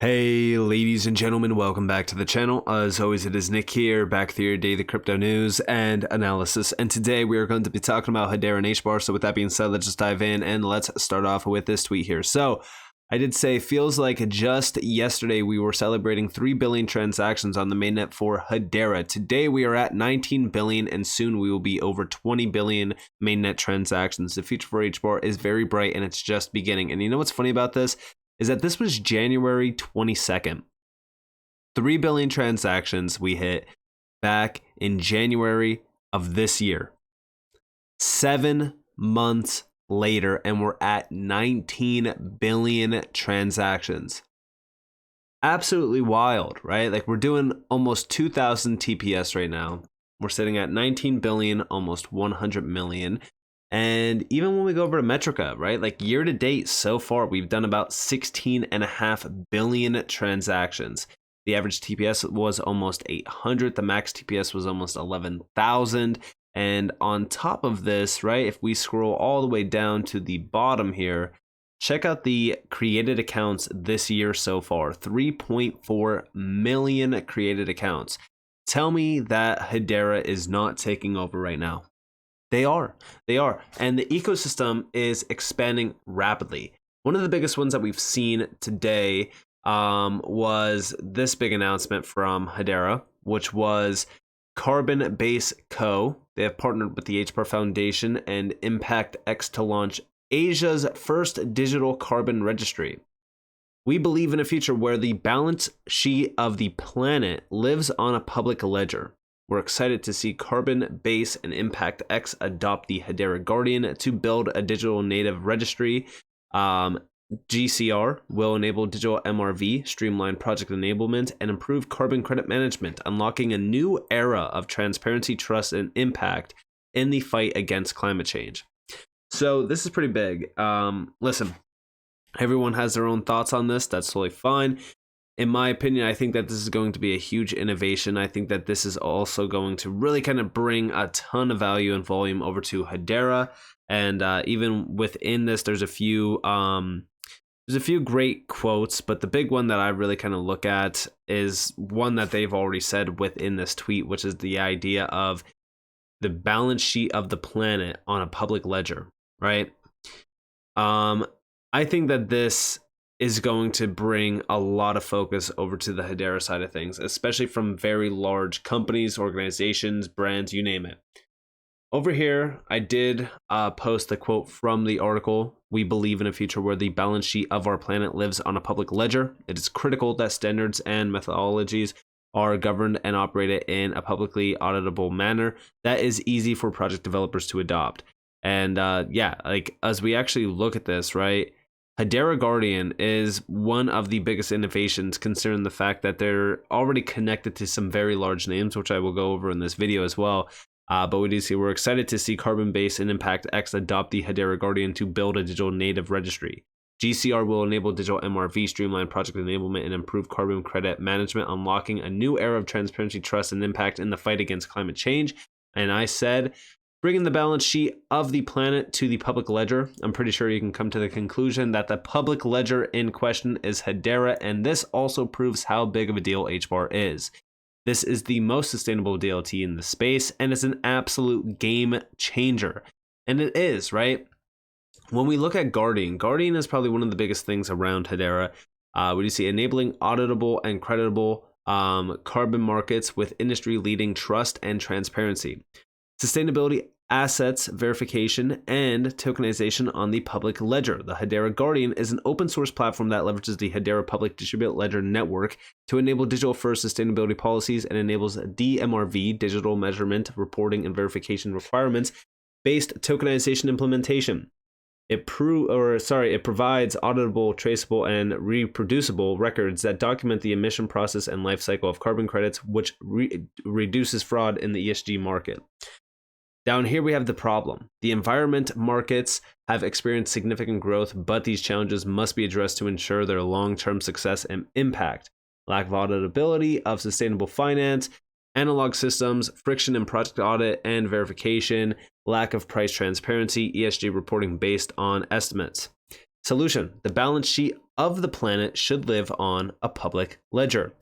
Hey ladies and gentlemen, welcome back to the channel. As always, it is Nick here, back with your daily crypto news and analysis. And today we are going to be talking about Hedera Hbar. So with that being said, let's just dive in and let's start off with this tweet here. So I did say, feels like just yesterday we were celebrating 3 billion transactions on the mainnet for Hedera. Today we are at 19 billion and soon we will be over 20 billion mainnet transactions. The future for Hbar is very bright and it's just beginning. And you know what's funny about this? Is that this was January 22nd. 3 billion transactions we hit back in January of this year. 7 months later, and we're at 19 billion transactions. Absolutely wild, right? Like, we're doing almost 2,000 TPS right now. We're sitting at 19 billion, almost 100 million. And even when we go over to Metrica, right, like year to date so far, we've done about 16.5 billion transactions. The average TPS was almost 800. The max TPS was almost 11,000. And on top of this, right, if we scroll all the way down to the bottom here, check out the created accounts this year so far. 3.4 million created accounts. Tell me that Hedera is not taking over right now. They are. And the ecosystem is expanding rapidly. One of the biggest ones that we've seen today was this big announcement from Hedera, which was Carbon Base Co. They have partnered with the Hbar Foundation and Impact X to launch Asia's first digital carbon registry. We believe in a future where the balance sheet of the planet lives on a public ledger. We're excited to see Carbon Base and Impact X adopt the Hedera Guardian to build a digital native registry. GCR will enable digital MRV, streamline project enablement, and improve carbon credit management, unlocking a new era of transparency, trust, and impact in the fight against climate change. So this is pretty big. Listen, everyone has their own thoughts on this. That's totally fine. In my opinion, I think that this is going to be a huge innovation. I think that this is also going to really kind of bring a ton of value and volume over to Hedera. And even within this, there's a few great quotes, but the big one that I really kind of look at is one that they've already said within this tweet, which is the idea of the balance sheet of the planet on a public ledger, right? I think that this is going to bring a lot of focus over to the Hedera side of things, especially from very large companies, organizations, brands, you name it. Over here, I did post the quote from the article. We believe in a future where the balance sheet of our planet lives on a public ledger. It is critical that standards and methodologies are governed and operated in a publicly auditable manner that is easy for project developers to adopt. And yeah, like as we actually look at this, right, Hedera Guardian is one of the biggest innovations considering the fact that they're already connected to some very large names, which I will go over in this video as well. But we do see we're excited to see Carbon Base and Impact X adopt the Hedera Guardian to build a digital native registry. GCR will enable digital MRV, streamline project enablement, and improve carbon credit management, unlocking a new era of transparency, trust, and impact in the fight against climate change. And I said, bringing the balance sheet of the planet to the public ledger, I'm pretty sure you can come to the conclusion that the public ledger in question is Hedera, and this also proves how big of a deal Hbar is. This is the most sustainable DLT in the space, and it's an absolute game changer. And it is, right? When we look at Guardian is probably one of the biggest things around Hedera. We do see enabling auditable and creditable carbon markets with industry-leading trust and transparency. Sustainability, assets, verification, and tokenization on the public ledger. The Hedera Guardian is an open source platform that leverages the Hedera Public Distributed Ledger Network to enable digital-first sustainability policies and enables DMRV, digital measurement, reporting, and verification requirements based tokenization implementation. It provides auditable, traceable, and reproducible records that document the emission process and life cycle of carbon credits, which reduces fraud in the ESG market. Down here, we have the problem. The environment markets have experienced significant growth, but these challenges must be addressed to ensure their long-term success and impact. Lack of auditability of sustainable finance, analog systems, friction in project audit and verification, lack of price transparency, ESG reporting based on estimates. Solution: the balance sheet of the planet should live on a public ledger.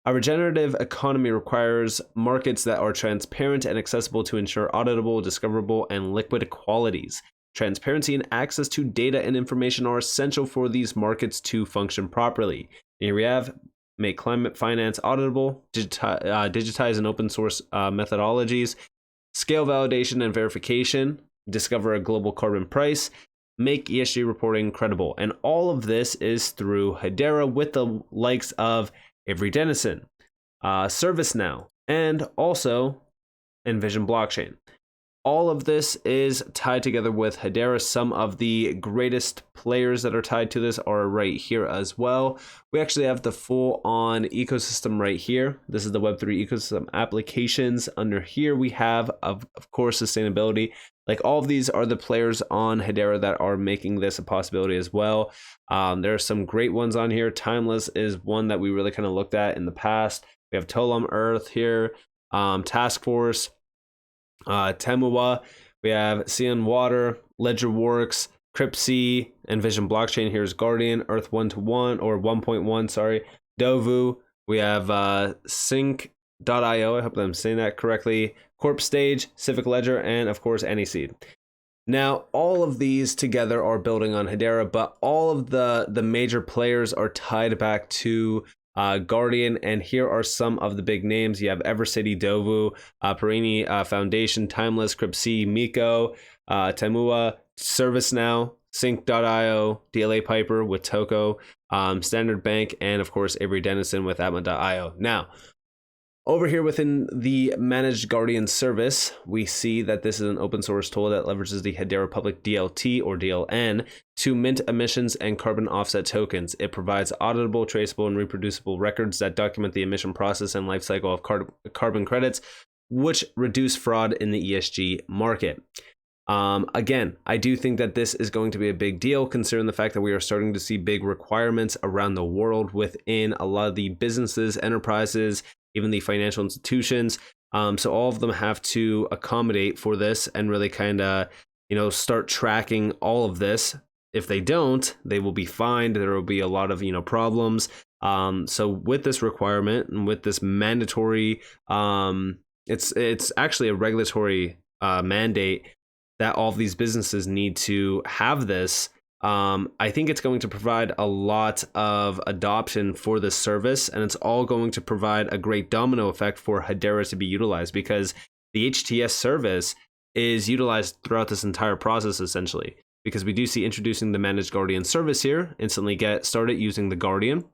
A regenerative economy requires markets that are transparent and accessible to ensure auditable, discoverable, and liquid qualities. Transparency and access to data and information are essential for these markets to function properly. Here we have: make climate finance auditable, digitize and open source methodologies, scale validation and verification, discover a global carbon price, make ESG reporting credible. And all of this is through Hedera with the likes of Avery Dennison, ServiceNow, and also Envision Blockchain. All of this is tied together with Hedera. Some of the greatest players that are tied to this are right here as well. We actually have the full-on ecosystem right here. This is the Web3 ecosystem applications. Under here, we have, of course, sustainability. Like, all of these are the players on Hedera that are making this a possibility as well. There are some great ones on here. Timeless is one that we really kind of looked at in the past. We have Tolam Earth here, Task Force, Temua, we have Cian Water, LedgerWorks, Cryptsea, Envision Blockchain. Here's Guardian, Earth 1-to-1 or 1.1, sorry, Dovu. We have Sync.io, I hope I'm saying that correctly, Corp Stage, Civic Ledger, and of course Anyseed. Now, all of these together are building on Hedera, but all of the major players are tied back to Guardian, and here are some of the big names. You have Evercity, Dovu, Perini Foundation, Timeless, Cryptsea, Miko, Temua, ServiceNow, Sync.io, DLA Piper with Toko, Standard Bank, and of course Avery Dennison with Atma.io. Now, over here within the Managed Guardian service, we see that this is an open source tool that leverages the Hedera Public DLT or DLN to mint emissions and carbon offset tokens. It provides auditable, traceable, and reproducible records that document the emission process and life cycle of carbon credits, which reduce fraud in the ESG market. Again, I do think that this is going to be a big deal, considering the fact that we are starting to see big requirements around the world within a lot of the businesses, enterprises, even the financial institutions. So all of them have to accommodate for this and really kind of, start tracking all of this. If they don't, they will be fined. There will be a lot of, problems. So with this requirement and with this mandatory, it's actually a regulatory mandate that all of these businesses need to have this. I think it's going to provide a lot of adoption for this service, and it's all going to provide a great domino effect for Hedera to be utilized, because the HTS service is utilized throughout this entire process, essentially, because we do see introducing the Managed Guardian service here, instantly get started using the Guardian.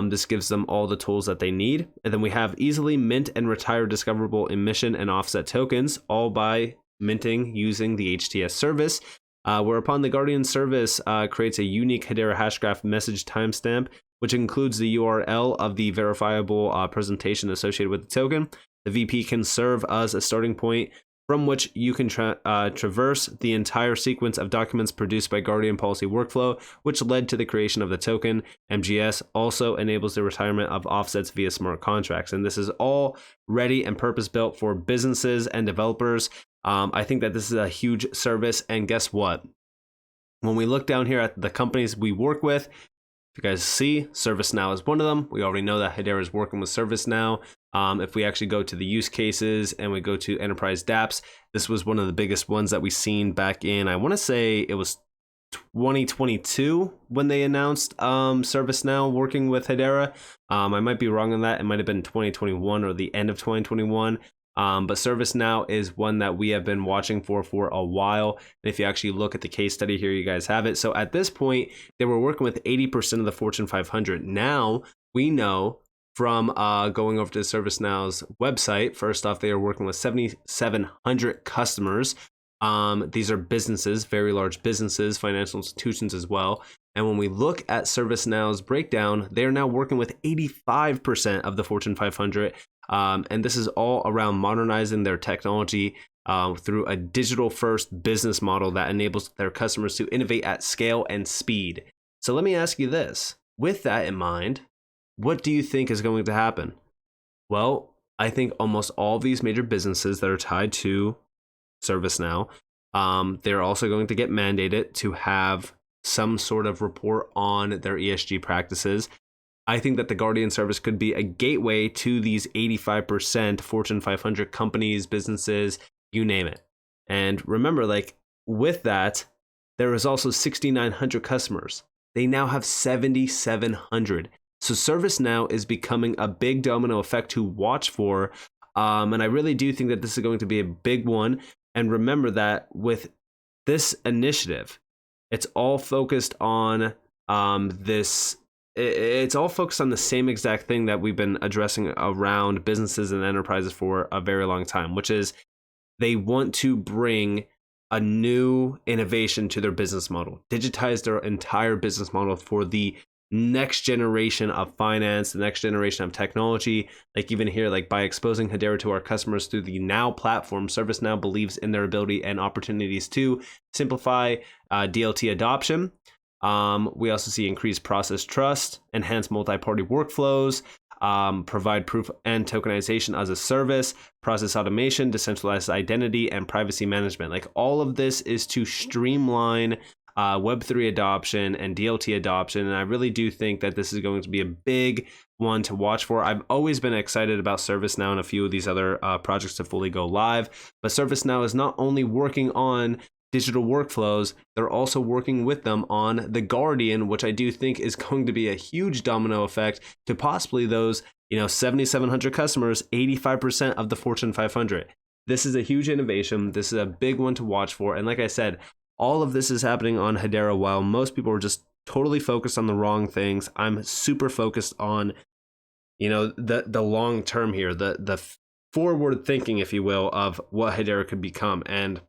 This gives them all the tools that they need. And then we have easily mint and retire discoverable emission and offset tokens, all by minting using the HTS service. Whereupon the Guardian service creates a unique Hedera Hashgraph message timestamp, which includes the URL of the verifiable presentation associated with the token. The VP can serve as a starting point from which you can traverse the entire sequence of documents produced by Guardian policy workflow, which led to the creation of the token. MGS also enables the retirement of offsets via smart contracts. And this is all ready and purpose-built for businesses and developers. I think that this is a huge service, and guess what? When we look down here at the companies we work with, if you guys see, ServiceNow is one of them. We already know that Hedera is working with ServiceNow. If we actually go to the use cases and we go to Enterprise dApps, this was one of the biggest ones that we seen back in, I want to say it was 2022 when they announced ServiceNow working with Hedera. I might be wrong on that. It might have been 2021 or the end of 2021. But ServiceNow is one that we have been watching for a while. And if you actually look at the case study here, you guys have it. So at this point, they were working with 80% of the Fortune 500. Now we know from going over to ServiceNow's website, first off, they are working with 7,700 customers. These are businesses, very large businesses, financial institutions as well. And when we look at ServiceNow's breakdown, they're now working with 85% of the Fortune 500. And this is all around modernizing their technology through a digital-first business model that enables their customers to innovate at scale and speed. So let me ask you this. With that in mind, what do you think is going to happen? Well, I think almost all of these major businesses that are tied to ServiceNow, they're also going to get mandated to have some sort of report on their ESG practices. I think that the Guardian service could be a gateway to these 85% Fortune 500 companies, businesses, you name it. And remember, like with that, there is also 6,900 customers. They now have 7,700. So ServiceNow is becoming a big domino effect to watch for. And I really do think that this is going to be a big one. And remember that with this initiative, it's all focused on it's all focused on the same exact thing that we've been addressing around businesses and enterprises for a very long time, which is they want to bring a new innovation to their business model, digitize their entire business model for the next generation of finance, the next generation of technology. Like even here, like by exposing Hedera to our customers through the Now platform, ServiceNow believes in their ability and opportunities to simplify DLT adoption. We also see increased process trust, enhance multi-party workflows, provide proof and tokenization as a service, process automation, decentralized identity, and privacy management. Like all of this is to streamline Web3 adoption and DLT adoption. And I really do think that this is going to be a big one to watch for. I've always been excited about ServiceNow and a few of these other projects to fully go live. But ServiceNow is not only working on digital workflows, they're also working with them on the Guardian, which I do think is going to be a huge domino effect to possibly those, 7,700 customers, 85% of the Fortune 500. This is a huge innovation. This is a big one to watch for. And like I said, all of this is happening on Hedera while most people are just totally focused on the wrong things. I'm super focused on, the long term here, the forward thinking, if you will, of what Hedera could become. And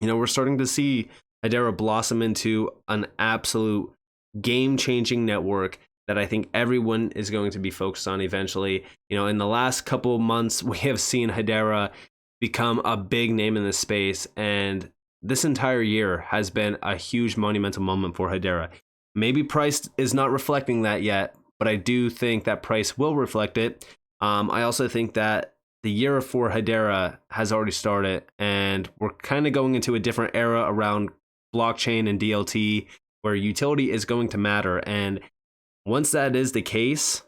we're starting to see Hedera blossom into an absolute game-changing network that I think everyone is going to be focused on eventually. In the last couple of months, we have seen Hedera become a big name in this space, and this entire year has been a huge monumental moment for Hedera. Maybe price is not reflecting that yet, but I do think that price will reflect it. I also think that the year for Hedera has already started, and we're kind of going into a different era around blockchain and DLT, where utility is going to matter. And once that is the case,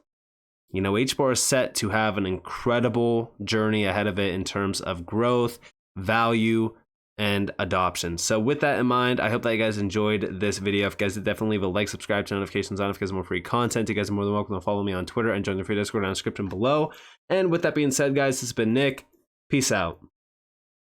HBAR is set to have an incredible journey ahead of it in terms of growth, value, and adoption. So with that in mind, I hope that you guys enjoyed this video. If you guys did, definitely leave a like, subscribe, turn notifications on if you guys want more free content. You guys are more than welcome to follow me on Twitter and join the free Discord down in the description below. And with that being said, guys, this has been Nick. Peace out.